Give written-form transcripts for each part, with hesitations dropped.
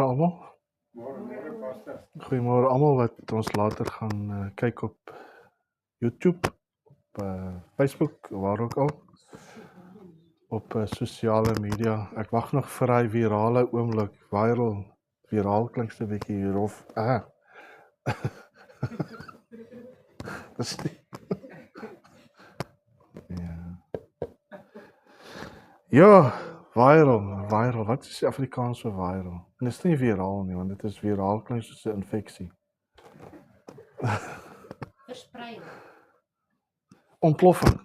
Almal. Goeiemôre almal wat ons later gaan kyk op YouTube, op Facebook, waar ook al, op sosiale media. Ek wag nog vir daai virale oomblik, viraal klink 'n bietjie hierof. Dis nie. Ja, viral. Wat is die Afrikaans vir viral? En dit is nie viraal nie, want dit is viraal klink soos 'n infeksie. Versprei. Ontploffing.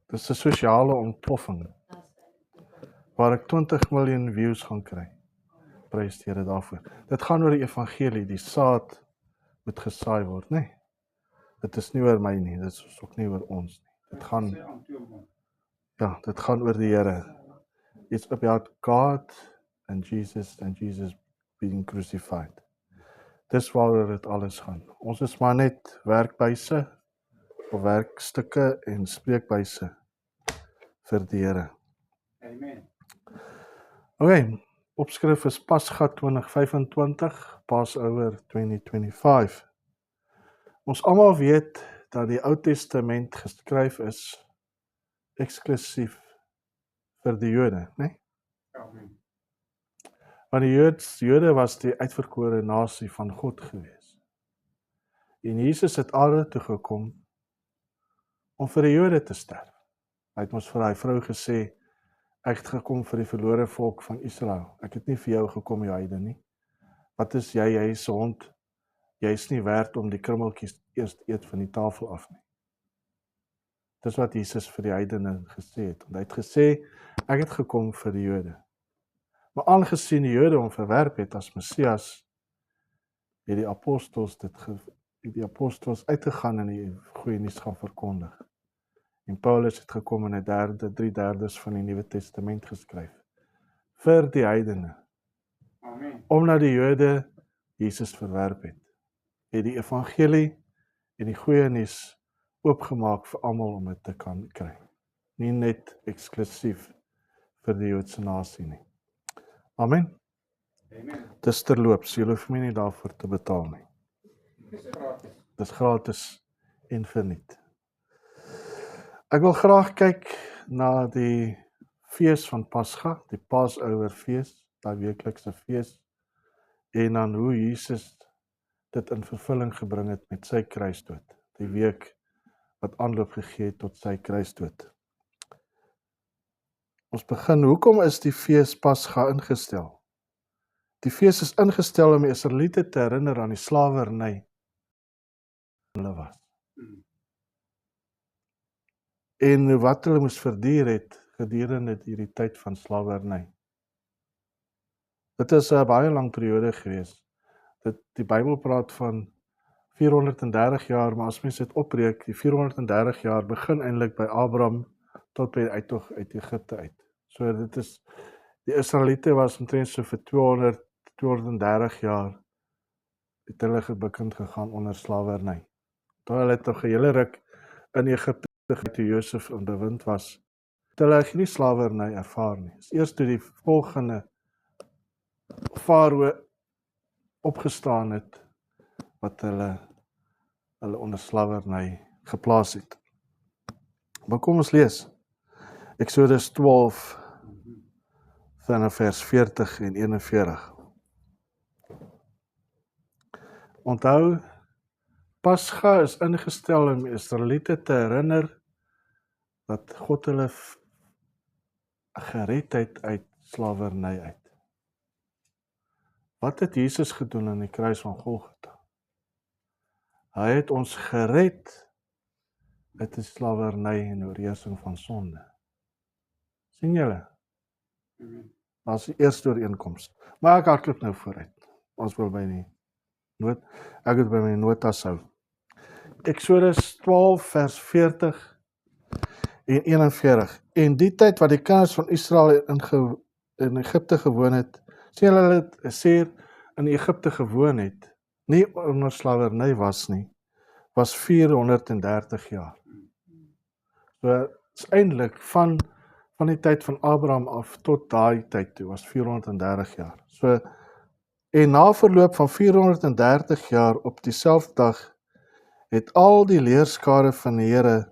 Dis 'n sosiale ontploffing waar ek 20 miljoen views gaan kry. Prys die Here daarvoor. Dit gaan oor die evangelie, die saad moet gesaai word, nê? Dit is nie oor my nie, dit is ook nie oor ons nie. Dit gaan oor die Here. It's about God and Jesus being crucified. Dis waaroor dit alles gaan. Ons is maar net werkbuise of werkstukke en spreekbuise vir die Here. Amen. Okay, opskrif is Pasga 2025, Passover 2025. Ons almal weet dat die Ou Testament geskryf is eksklusief vir die Jode, né? Amen. Want die Jode was die uitverkore nasie van God gewees. En Jesus het aarde toe gekom om vir die Jode te sterf. Hy het ons vir daai vrou gesê, ek het gekom vir die verlore volk van Israel. Ek het nie vir jou gekom, jy heide nie. Wat is jy? Jy is 'n hond. Jy is nie werd om die krummeltjies eers eet van die tafel af nie. Dis wat Jesus vir die heidene gesê het. En hy het gesê, ek het gekom vir die Jode. Maar aangesien die Jode hom verwerp het as Messias, het die apostels uitgegaan en die goeie nuus gaan verkondig. En Paulus het gekom en 3/3 van die Nuwe Testament geskryf vir die heidene. Amen. Omdat die Jode Jesus verwerp het die evangelie en die goeie nuus oopgemaak vir almal om dit te kan kry. Nie net eksklusief vir die Joodse nasie nie. Amen. Amen. Dis terloops, jy hoef my nie daarvoor te betaal nie. Dis gratis. Dis gratis en verniet. Ek wil graag kyk na die fees van Pasga, die Passover fees, daai weeklikse fees, en dan hoe Jesus dit in vervulling gebring het met sy kruisdood, die week wat aanloop gegee het tot sy kruisdood. Ons begin, hoekom is die fees Pasga ingestel? Die fees is ingestel om die Israeliete te herinner aan die slawerny hulle was. En wat hulle moes verduur het gedurende hierdie tyd van slawerny. Dit is 'n baie lang periode gewees. Die Bybel praat van 430 jaar, maar as mens dit opreek, die 430 jaar begin eintlik by Abraham tot by die uittog uit Egipte uit. So dit is, die Israeliete was omtrent so vir 230 jaar het hulle begin gegaan onder slawerny. Toe hulle het nog 'n hele ruk in Egipte toe Josef in bewind was, het hulle nie slawerny ervaar nie. Dis eers toe die volgende farao opgestaan het, wat hulle onder slawerny geplaas het. Maar kom ons lees. Eksodus 12 vanaf vers 40 en 41. Onthou, Pasga is ingestel om die Israeliete te herinner dat God hulle gered het uit slawerny uit. Wat het Jesus gedoen aan die kruis van Golgotha? Hy het ons gered uit die slawerny en oorheersing van sonde. Sien julle? Dat is die eerste ooreenkoms. Maar ek hardloop nou vooruit. Ons wil ek het by my notas hou. Eksodus 12 vers 40 en 41. En die tyd wat die kinders van Israel in Egipte gewoon het, sê hulle het in Egipte gewoon het, nie onder slawerny was nie, was 430 jaar. So is eintlik van die tyd van Abraham af tot daai tyd toe was 430 jaar. So En na verloop van 430 jaar op dieselfde dag, het al die leerskare van die Here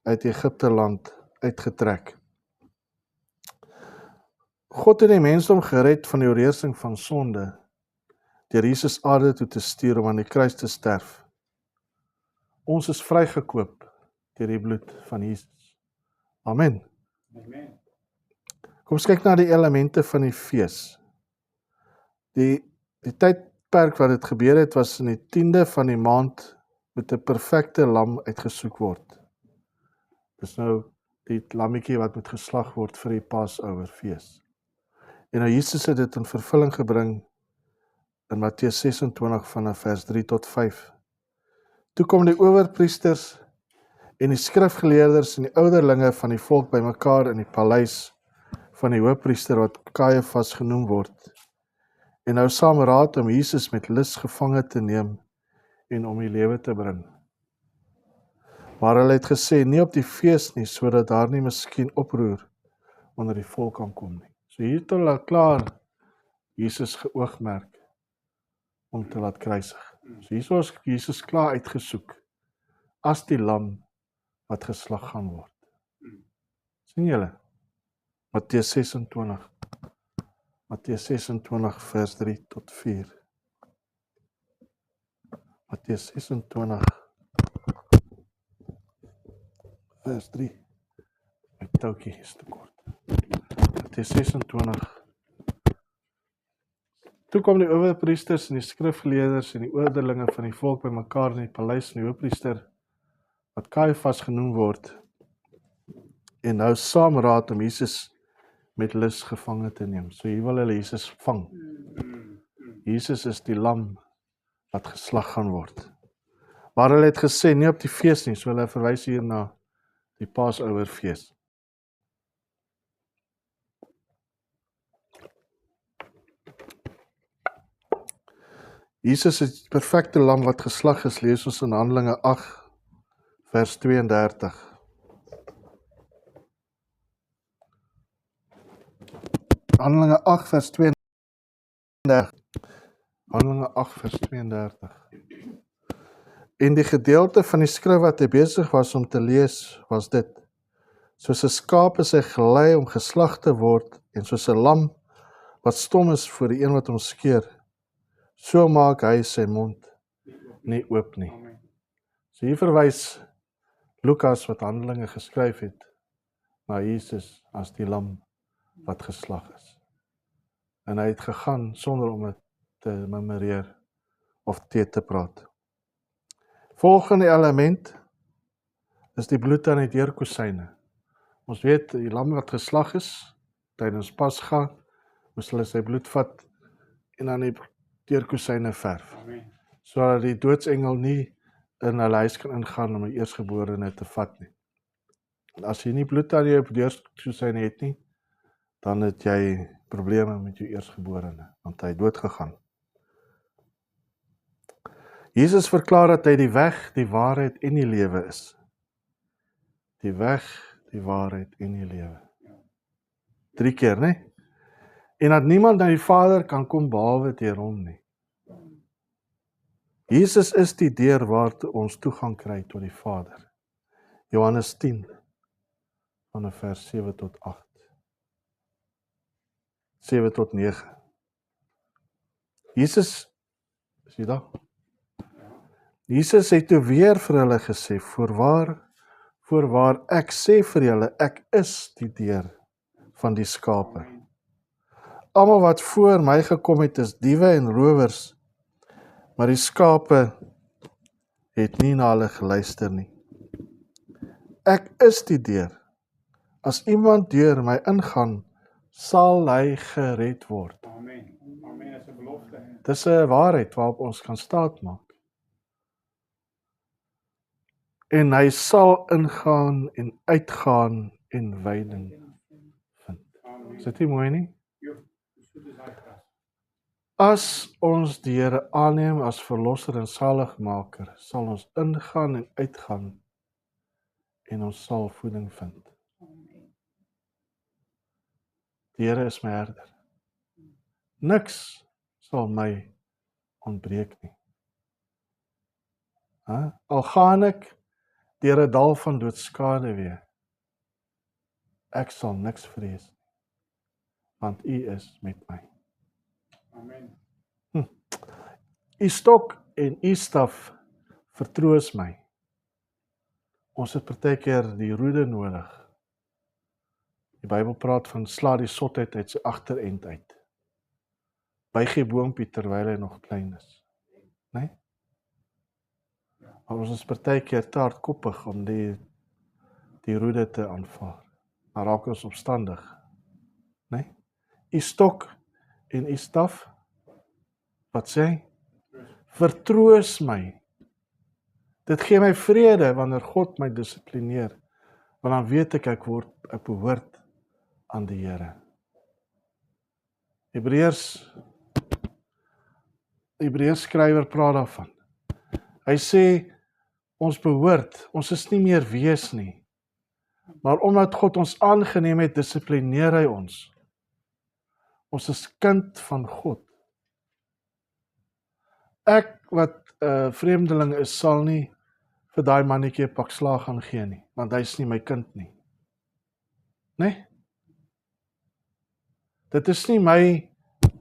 uit Egipte land uitgetrek. God het die mensdom gered van die oorheersing van sonde, deur Jesus aarde toe te stuur om aan die kruis te sterf. Ons is vrygekoop deur die bloed van Jesus. Amen. Amen. Kom ons kyk na die elemente van die fees. Die tydperk wat dit gebeur het, was in die 10de van die maand met 'n perfekte lam uitgesoek word. Dis nou die lammetjie wat moet geslag word vir die Passover fees. En nou Jesus het dit in vervulling gebring in Matteus 26 vanaf vers 3 tot 5. Toe kom die owerpriesters en die skrifgeleerders en die ouderlinge van die volk bymekaar in die paleis van die hoofpriester wat Kajafas genoem word. En nou saam raad om Jesus met lus gevange te neem en om die lewe te bring. Maar hulle het gesê, nie op die fees nie, sodat daar nie miskien oproer onder die volk kan kom nie. So hier het hulle klaar Jesus geoogmerk om te laat kruisig. So hier is Jesus klaar uitgesoek as die lam wat geslag gaan word. Sien julle? Matteus 26. Matteus 26 vers 3 tot 4. Matteus 26 vers 3. My toukie is te kort. Matteus 26. Toe kom die owerpriesters en die skrifgeleerders en die ouderlinge van die volk bymekaar in die paleis van die hoofpriester wat Kajafas genoem word, en nou saam raad om Jesus met lus gevange te neem. So hier wil hulle Jesus vang. Jesus is die lam wat geslag gaan word. Maar hulle het gesê, nie op die fees nie, so hulle verwys hier na die Passover fees. Jesus is die perfekte lam wat geslag is, lees ons in Handelinge 8 vers 32. Handelinge 8 vers 32. Handelinge 8 vers 32. En die gedeelte van die skrif wat hy besig was om te lees, was dit: soos 'n skaap is hy gelei om geslag te word, en soos 'n lam wat stom is voor die een wat hom skeer, so maak hy sy mond nie oop nie. Amen. So hier verwys Lukas wat Handelinge geskryf het, na Jesus as die lam wat geslag is. En hy het gegaan sonder om dit te memoreer of te praat. Volgende element is die bloed aan die deurkosyne. Ons weet, die lam wat geslag is, tydens Pasga, moes hulle sy bloed vat en aan die deurkosyne verf, Amen. sodat die doodsengel nie in hulle huis kan ingaan om die eerstgeborene te vat nie. En as jy nie bloed aan jou deurkosyne het nie, dan het jy probleme met jou eerstgeborene, want hy het doodgegaan. Jesus verklaar dat hy die weg, die waarheid en die lewe is. Die weg, die waarheid en die lewe. 3 keer, né? En dat niemand na die Vader kan kom behalwe deur hom nie. Jesus is die deur waartoe ons toegang kry tot die Vader. Johannes 10 vanaf vers 7 tot 8. 7 tot 9. Jesus, is jy daar? Jesus het toe weer vir hulle gesê, voorwaar ek sê vir julle, ek is die deur van die skape. Almal wat voor my gekom het is diewe en rowers, maar die skape het nie na hulle geluister nie. Ek is die deur. As iemand deur my ingaan, sal hy gered word. Amen. Amen, is 'n belofte. Dis 'n waarheid waarop ons kan staatmaak. En hy sal ingaan en uitgaan en veiding vind. Amen. Is dit nie mooi nie? Jo, dis goed as hy kras. As ons die Here aanneem as verlosser en saligmaker, sal ons ingaan en uitgaan en ons sal voeding vind. Die Here is my herder. Niks sal my ontbreek nie. Al gaan ek deur 'n dal van doodskade weer, ek sal niks vrees, want U is met my. Amen. U stok en U staf vertroos my. Ons het partykeer die roede nodig. Die Bybel praat van sla die sotheid uit sy agterend uit. Buig die boompie terwyl hy nog klein is. Nee? Maar ons is partykeer te hardkoppig om die roede te aanvaar. Maar raak ons opstandig. Nee? U stok en U staf, wat sê hy? Vertroos my. Dit gee my vrede wanneer God my dissiplineer, want dan weet ek behoort aan die Here. Hebreërs skrywer praat daarvan. Hy sê, ons is nie meer wees nie, maar omdat God ons aangeneem het, dissiplineer hy ons. Ons is kind van God. Ek wat vreemdeling is, sal nie vir daai mannetjie 'n pak slaag gaan gee nie, want hy is nie my kind nie. Nee? Dit is nie my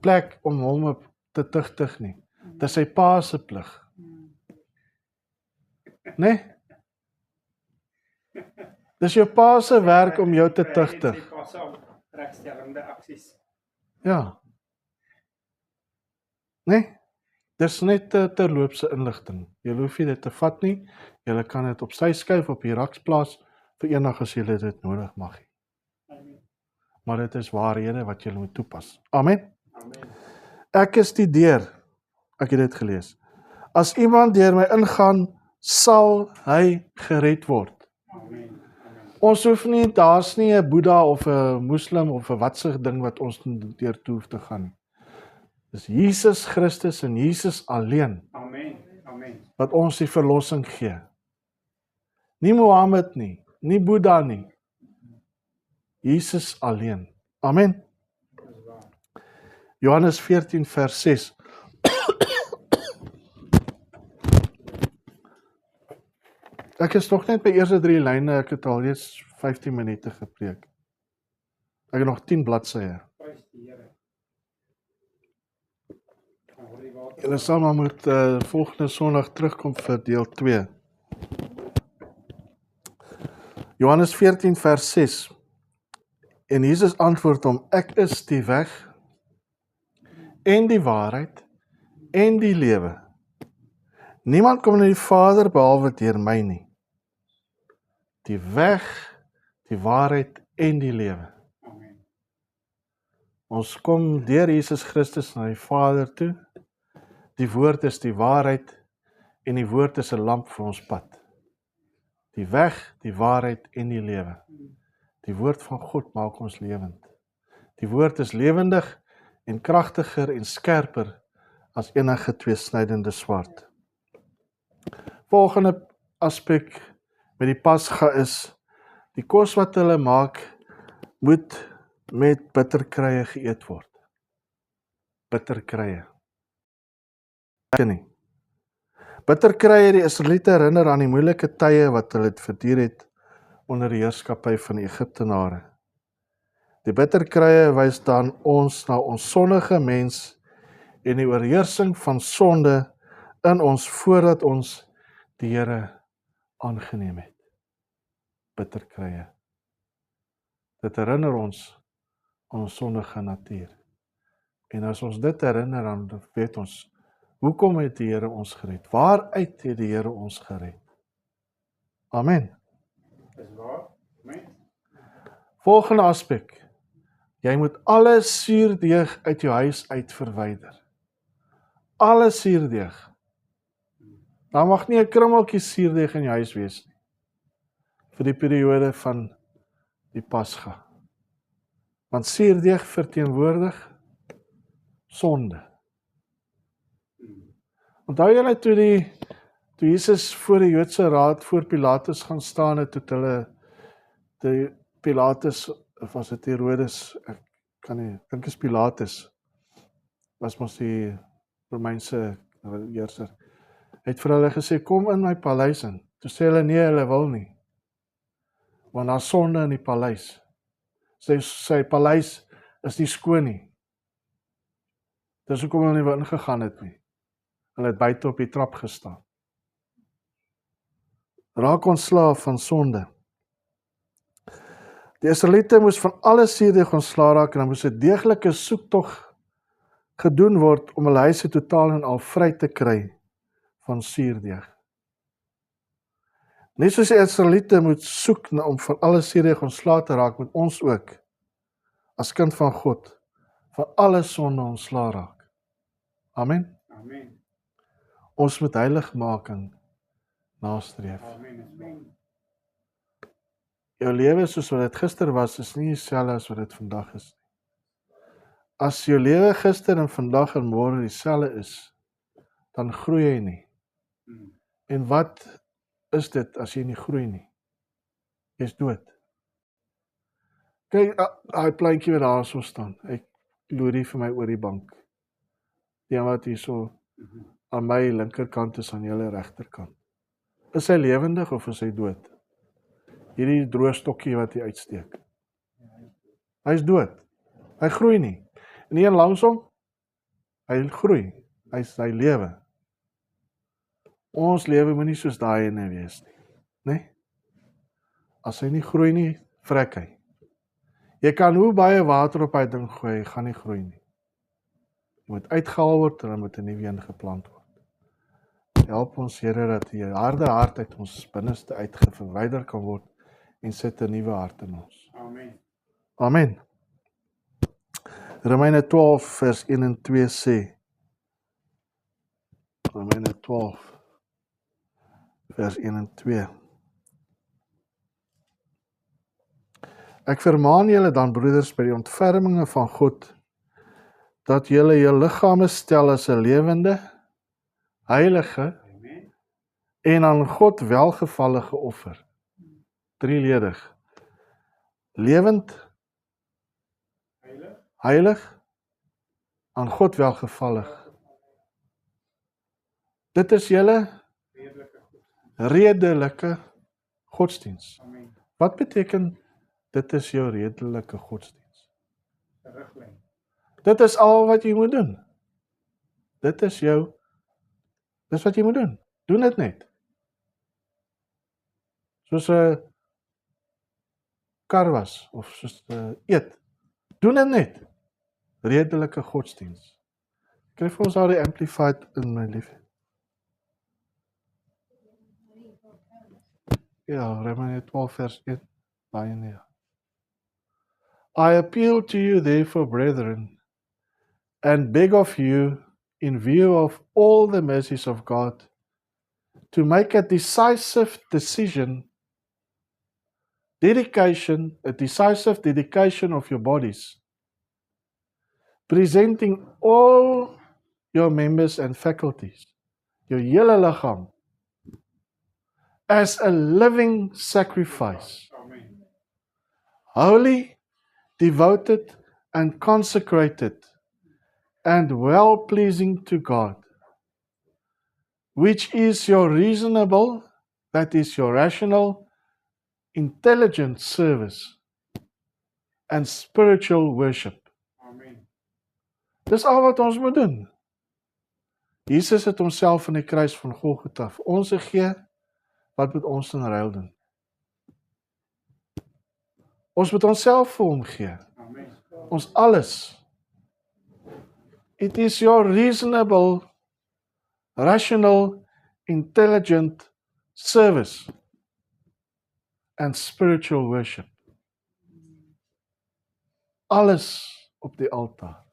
plek om hom te tugtig nie. Dit is sy pa se plig. Nee? Dis jou pa se werk om jou te tugtig. Sy pas op regstellende aksies. Ja. Nee? Dis net terloopse inligting. Jy hoef nie dit te vat nie. Jy kan dit op sy skuif op die raks plaas vir eendag as jy dit nodig mag hê. Amen. Maar dit is waarhede wat jy moet toepas. Amen. Amen. Ek is die deur. Ek het dit gelees. As iemand deur my ingaan, sal hy gered word. Amen. Ons hoef nie, daar's nie 'n Boeddha of 'n Moslim of 'n watsig ding wat ons deur toe hoef te gaan nie. Dis Jesus Christus en Jesus alleen Amen. Amen. wat ons die verlossing gee. Nie Mohammed nie, nie Boeddha nie. Jesus alleen. Amen. Dis waar. Johannes 14 vers 6. Ek is nog net by eerste 3 lyne, ek het al reeds 15 minute gepreek. Ek het nog 10 bladsye. Prys die Here. Dan word die water. Julle sal maar moet volgende Sondag terugkom vir deel 2. Johannes 14 vers 6. En Jesus antwoord hom, ek is die weg en die waarheid en die lewe. Niemand kom na die Vader behalwe deur my nie. Die weg, die waarheid en die lewe. Amen. Ons kom deur Jesus Christus na die Vader toe. Die woord is die waarheid en die woord is 'n lamp vir ons pad. Die weg, die waarheid en die lewe. Die woord van God maak ons lewend. Die woord is lewendig en kragtiger en skerper as enige tweesnydende swaard. Volgende aspek met die Pasga is, die kos wat hulle maak, moet met bitterkrye geëet word. Bitterkrye. Nie. Bitterkrye het die Israeliete herinner aan die moeilike tye wat hulle verduur het onder die heerskappy van die Egiptenare. Die bitterkrye wys dan ons na ons sondige mens en die oorheersing van sonde in ons voordat ons die Here aangeneem het. Bitterkrye. Dit herinner ons aan ons sondige natuur. En as ons dit herinner, dan weet ons, hoekom het die Here ons gered? Waaruit het die Here ons gered? Amen. Dis waar. Amen. Volgende aspek. Jy moet alle suurdeeg uit jou huis uit verwyder. Alle suurdeeg. Daar mag nie 'n krummeltjie suurdeeg in jou huis wees nie. Vir die periode van die Pasga. Want suurdeeg verteenwoordig sonde. Onthou julle toe Jesus voor die Joodse raad voor Pilatus gaan staan het, toe hulle die Pilatus, of was dit Herodes, ek kan nie, dink is Pilatus, was mos die Romeinse heerser, het vir hulle gesê, kom in my paleis in. Toe sê hulle, nee, hulle wil nie. Want daar sonde in die paleis. Sy paleis is nie skoon nie. Dis hoekom hulle nie wou ingegaan het nie. Hulle het buite op die trap gestaan. Raak ontslaaf van sonde. Die Israeliete moes van alle suurdeeg ontslae raak en dan moes 'n deeglike soektog gedoen word om hulle huise totaal en al vry te kry van suurdeeg. Net soos die Israeliete moet soek om van alle suurdeeg ontslae te raak, moet ons ook as kind van God van alle sonde ontslae raak. Amen. Amen. Ons moet heiligmaking nastreef. Amen. Jou lewe soos wat dit gister was, is nie dieselfde as wat dit vandag is. As jou lewe gister en vandag en môre dieselfde is, dan groei jy nie. En wat is dit as jy nie groei nie? Jy is dood. Kyk, daai pleintjie wat daar so staan, hy loerie vir my oor die bank. Die een wat hier so aan my linkerkant is aan julle regterkant. Is hy lewendig of is hy dood? Hierdie droë stokkie wat hy uitsteek. Hy is dood. Hy groei nie. En die een langs hom, hy groei. Hy lewe. Ons lewe moet nie soos daai ene wees nie. Nee? As hy nie groei nie, vrek hy. Jy kan hoe baie water op hy ding gooi, hy gaan nie groei nie. Jy moet uitgehaal word en dan moet 'n nuwe een geplant word. Help ons Here dat die harde hart uit ons binneste uitgeverwyder kan word en sit 'n nuwe hart in ons. Amen. Amen. Romeine 12 vers 1 en 2 sê. Romeine 12 vers 1 en 2. Ek vermaan julle dan broeders by die ontferminge van God, dat julle jou liggame stel as 'n lewende, heilige Amen. en aan God welgevallige offer. Drieledig. Lewend, Heilig. heilig, aan God welgevallig. Dit is julle Redelike goed. redelike godsdiens. Amen. Wat beteken dit is jou redelike godsdiens? 'n Riglyn. Dit is al wat jy moet doen. Dis wat jy moet doen. Doen dit net. Soos 'n kar was, of soos eet. Doen dit net. Redelike godsdiens. Kry vir ons daar die Amplified in, my lief. Ja, Romeine 12 vers 1. Baie nee. I appeal to you therefore, brethren, and beg of you, in view of all the mercies of God, to make a decisive dedication of your bodies, presenting all your members and faculties, jou hele liggaam, as a living sacrifice, Amen. holy, devoted, and consecrated, and well-pleasing to God, which is your reasonable, that is your rational, intelligent service, and spiritual worship. Amen. Dis al wat ons moet doen. Jesus het homself in die kruis van Golgotha vir ons gegee, wat moet ons in ruil doen? Ons moet onsself vir hom gee. Amen. Ons alles. It is your reasonable, rational, intelligent service and spiritual worship. Alles op die altaar.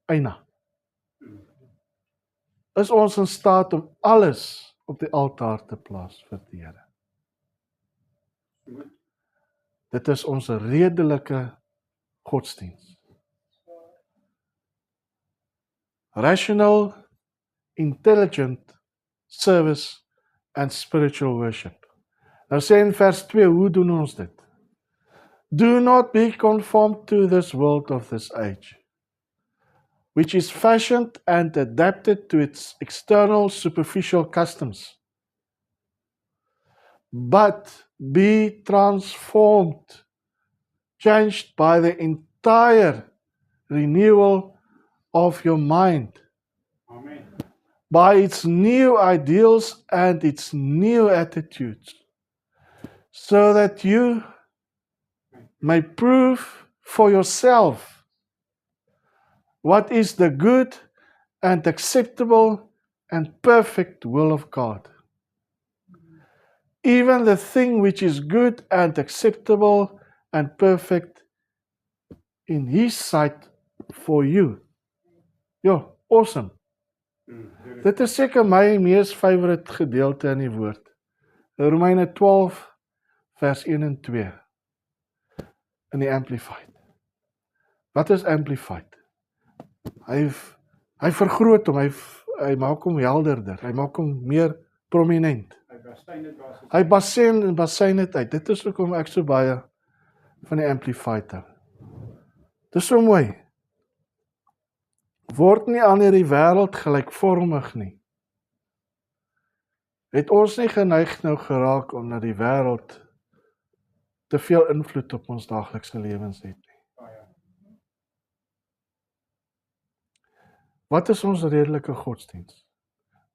Eina. Is ons in staat om alles op die altaar te plaas vir die Here? Goed. Dit is ons redelike godsdiens. Rational, intelligent service and spiritual worship. Nou sê in vers 2, hoe doen ons dit? Do not be conformed to this world of this age. which is fashioned and adapted to its external superficial customs. But be transformed, changed by the entire renewal of your mind, Amen. by its new ideals and its new attitudes, so that you may prove for yourself what is the good and acceptable and perfect will of God. Even the thing which is good and acceptable and perfect in His sight for you. Ja, awesome. Dit is seker my mees favorite gedeelte in die woord. Romeine 12 vers 1 en 2 in die Amplified. Wat is Amplified? Hy vergroot hom, hy maak hom helderder, hy maak hom meer prominent. Hy basyn dit uit. Dit is hoekom ek so baie van die Amplified hou. Dit is so mooi. Word nie aan hierdie wêreld gelykvormig nie. Het ons nie geneig nou geraak omdat die wêreld te veel invloed op ons daaglikse lewens het nie. Wat is ons redelike godsdiens?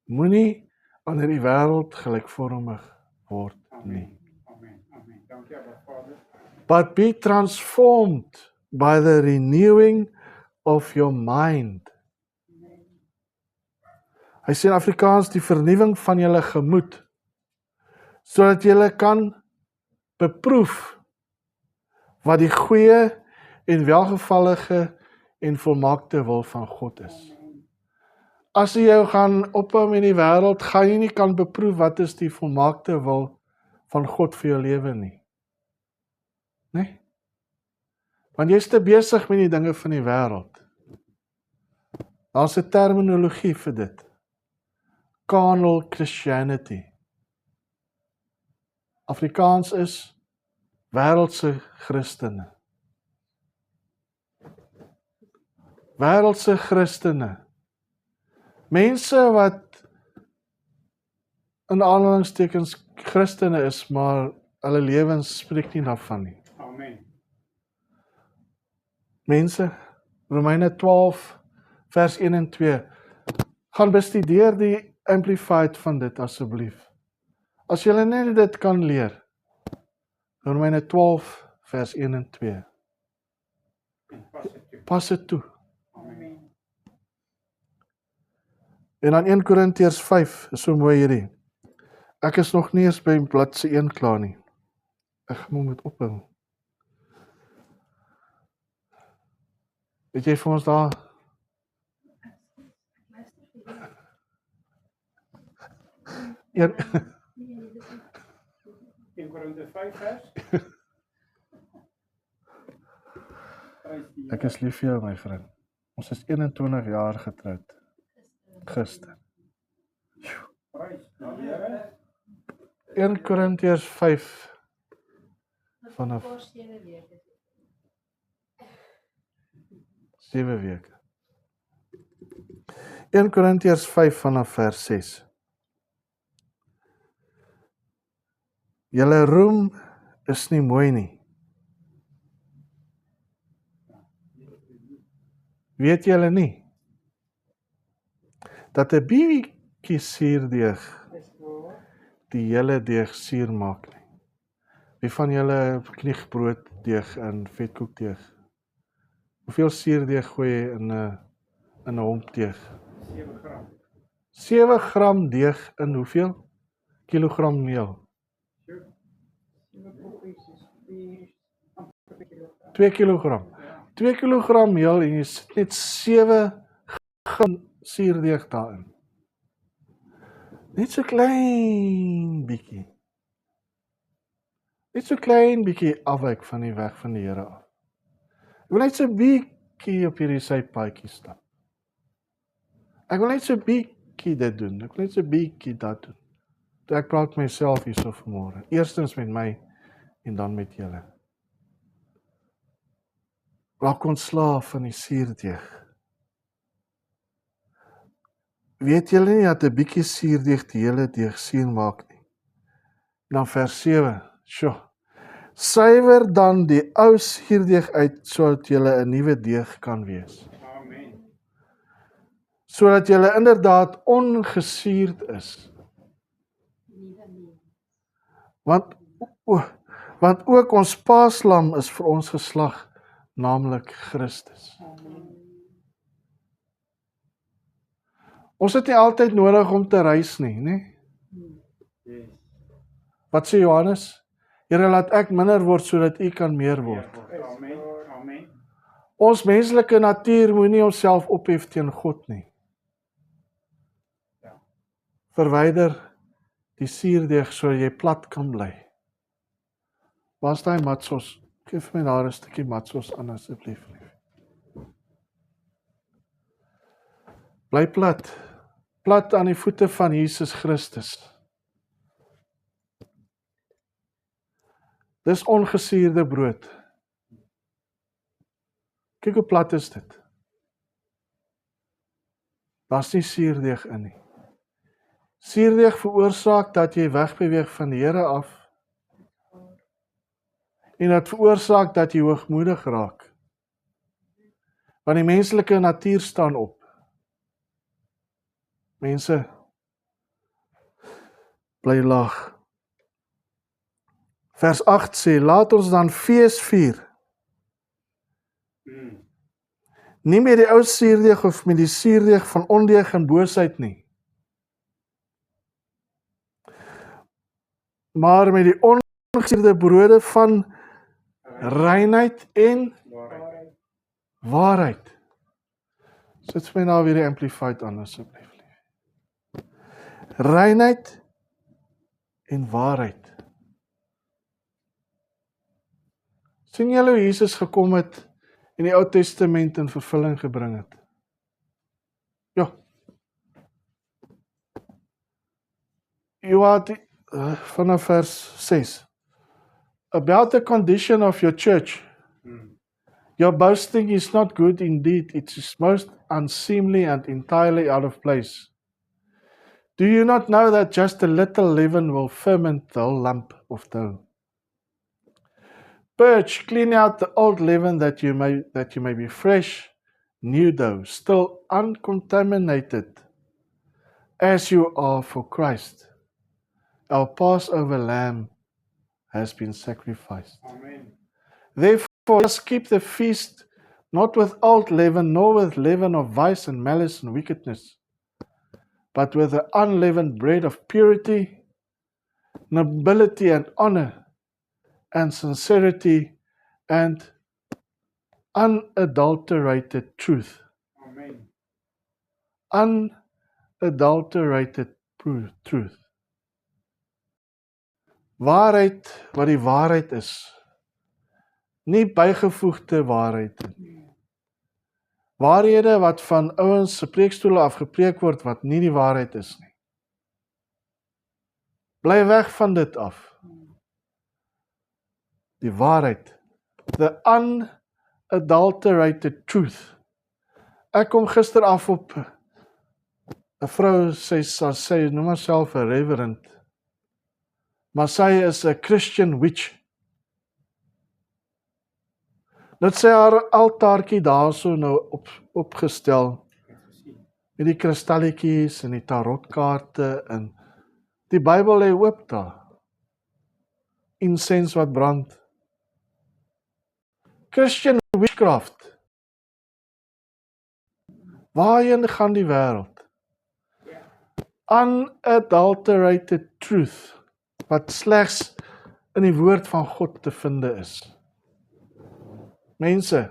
Moenie aan hierdie wêreld gelykvormig word nie. Amen. Amen. Dankie, Abba Vader. But be transformed by the renewing of your mind. Hy sê in Afrikaans die vernuwing van julle gemoed, sodat julle kan beproef wat die goeie en welgevallige en volmaakte wil van God is. As jy jou gaan ophou met die wêreld, gaan jy nie kan beproef wat is die volmaakte wil van God vir jou lewe nie. Nee? Want jy is te besig met die dinge van die wêreld. Daar's 'n terminologie vir dit. Carnal Christianity. Afrikaans is wêreldse Christene. Wêreldse Christene. Mense wat in aanhalingstekens Christene is, maar hulle lewens spreek nie daarvan nie. Amen. Mense, Romeine 12 vers 1 en 2. Gaan bestudeer die Amplified van dit asseblief. As julle net dit kan leer. Romeine 12 vers 1 en 2. Pas dit toe. Amen. En dan 1 Korintiërs 5, is so mooi hierdie. Ek is nog nie eens by bladsy 1 klaar nie. Ek moet ophou. Weet jy vir ons daar? 1 Korinte 5 vers. Ek is lief vir jou, my vriend. Ons is 21 jaar getroud. Gister. Prys die Here. 1 Korintiërs 5 vanaf 7 weke. 1 Korintiërs 5 vanaf vers 6. Julle roem is nie mooi nie. Weet julle nie dat 'n bietjie suurdeeg die hele deeg suur maak nie? Wie van julle knigbrood deeg en vetkoekdeeg? Hoeveel suurdeeg gooi jy in 'n hompdeeg? 7 gram. 7 gram deeg in hoeveel kilogram meel? 2 kilogram. 2 kilogram meel en jy sit net 7 gram suurdeeg daarin. Net so klein bietjie. Net so klein bietjie afwyk van die weg van die Here af. Ek wil net so bietjie op hierdie sypaadjie stap. Ek wil net so bietjie dit doen. Ek wil net so bietjie dat doen. Ek praat myself hierso vanmôre. Eerstens met my en dan met julle. Raak ontslaaf van die suurdeeg. weet julle nie dat 'n bietjie suurdeeg die hele deeg suur maak nie? Dan vers 7, suiwer dan die ou suurdeeg uit, sodat julle 'n nuwe deeg kan wees. Amen. Sodat julle inderdaad ongesuurd is. Want ook ons paaslam is vir ons geslag, naamlik Christus. Ons het nie altyd nodig om te reis nie, né? Yes. Wat sê Johannes? Here, laat ek minder word sodat U kan meer word. Amen. Amen. Ons menslike natuur moenie onsself ophef teen God nie. Verwyder die suurdeeg sodat jy plat kan bly. Waar is daai matsos? Geef my daar 'n stukkie matsos aan asseblief. Bly plat. Plat aan die voete van Jesus Christus. Dis ongesuurde brood. Kyk hoe plat is dit. Daar's nie suurdeeg in nie. Suurdeeg veroorsaak dat jy wegbeweeg van die Here af. En dit veroorsaak dat jy hoogmoedig raak. Want die menslike natuur staan op. Mense, bly laag. Vers 8 sê, laat ons dan fees vier. Nie met die ou suurdeeg of met die suurdeeg van ondeug en boosheid nie. Maar met die ongesuurde brode van reinheid en waarheid. Sit vir my nou weer die Amplified aan asseblief. Reinheid en waarheid. Sien julle hoe Jesus gekom het en die Ou Testament in vervulling gebring het? Ja. Vanaf vers 6. About the condition of your church. Your boasting is not good indeed. It is most unseemly and entirely out of place. Do you not know that just a little leaven will ferment the whole lump of dough? Purge, clean out the old leaven that you may be fresh, new dough, still uncontaminated, as you are for Christ. Our Passover lamb has been sacrificed. Amen. Therefore, let us keep the feast not with old leaven, nor with leaven of vice and malice and wickedness, but with the unleavened bread of purity, nobility and honor, and sincerity, and unadulterated truth. Amen. Unadulterated truth. Waarheid wat die waarheid is. Nie bygevoegde waarheid nie. Waarhede wat van ouens se preekstoele af gepreek word wat nie die waarheid is nie. Bly weg van dit af. Die waarheid. The unadulterated truth. Ek kom gister af op 'n vrou, sy noem haarself 'n reverend. Maar sy is 'n Christian witch. Dit sê haar altaartjie daarso nou opgestel, met die kristalletjies en die tarotkaarte en die Bybel lê oop daar. Insens wat brand. Christian witchcraft. Waarheen gaan die wêreld? Unadulterated truth, wat slegs in die woord van God te vind is. Mense,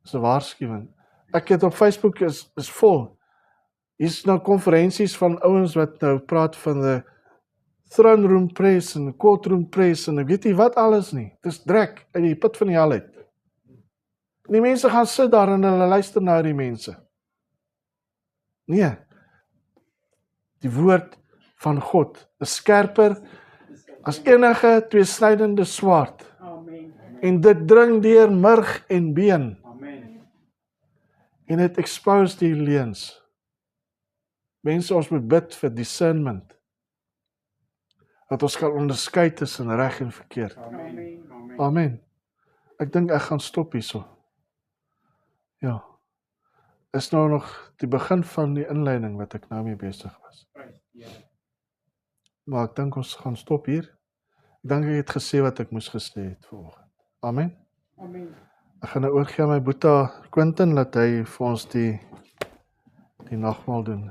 is 'n waarskuwing. Ek het op Facebook is vol. Hier's nou konferensies van ouens wat nou praat van die throne room press en courtroom press en ek weet nie wat alles nie. Dis drek uit die put van die hel uit. En die mense gaan sit daar en hulle luister na die mense. Nee. Die woord van God is skerper as enige tweesnydende swaard. En dit dring deur murg en been. Amen. En dit expose die leuns. Mense, ons moet bid vir discernment. Dat ons kan onderskei tussen reg en verkeerd. Amen. Amen. Amen. Ek dink ek gaan stop hierso. Ja. Is nou nog die begin van die inleiding wat ek nou mee besig was. Prys die Here. Maar ek dink ons gaan stop hier. Ek dink ek het gesê wat ek moes gesê het vanoggend. Amen. Amen. Ek gaan nou oorgee aan my boeta Quentin, dat hy vir ons die nagmaal doen.